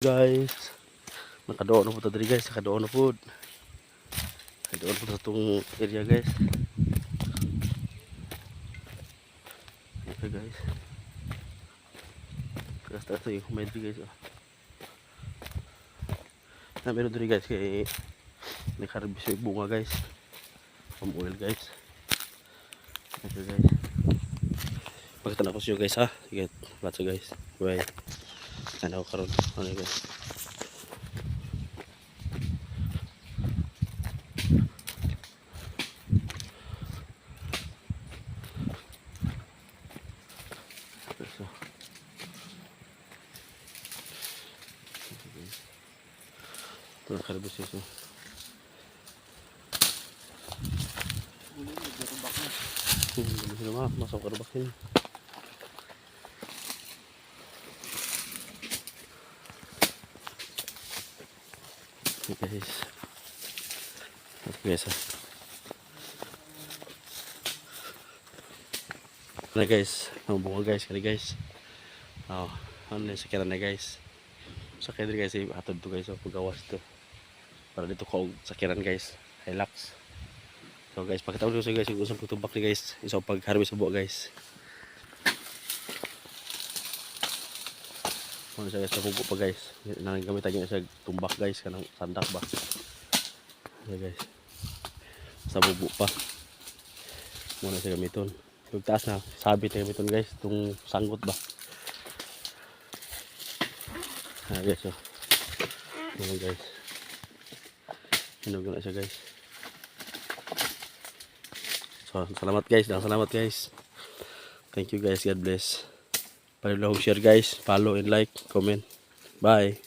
guys. Nakadoon na po tadi guys. Nakadoon na po. Nakadoon po sa itong area guys. Okay guys. Kasta ito yung may guys. Meron dito guys kay nagharvest yung bunga guys. Palm oil guys. Okay guys. Pagkita na ko siya guys ha. Sige, lots guys. Bye. Ano ko karon. Ano guys. Ito nagharvest yun. Hindi sila masok karbakin. Guys. Guys. Na guys, ang bunga guys, kali guys. Oh, ano sa kira na guys. Sa kira guys, atod to guys, pagawas to. Para dito ko sa kiran guys, relax. So guys, pakita ko sa guys yung usang pagtubak ni guys, isang pag-harvest sa buwa guys. Ano siya guys, napupo pa guys. Nanggamit tayo sa tumbak guys, kanang sandak ba. Ayan guys. Sa bubo pa. Muna siya gamiton. Yung taas na, sabit na gamiton guys, itong sanggot ba. Ayan guys, so. Ayan guys. Hinog na siya guys. So, salamat guys. Thank you guys, God bless. Pwede lang share guys, follow and like, comment. Bye.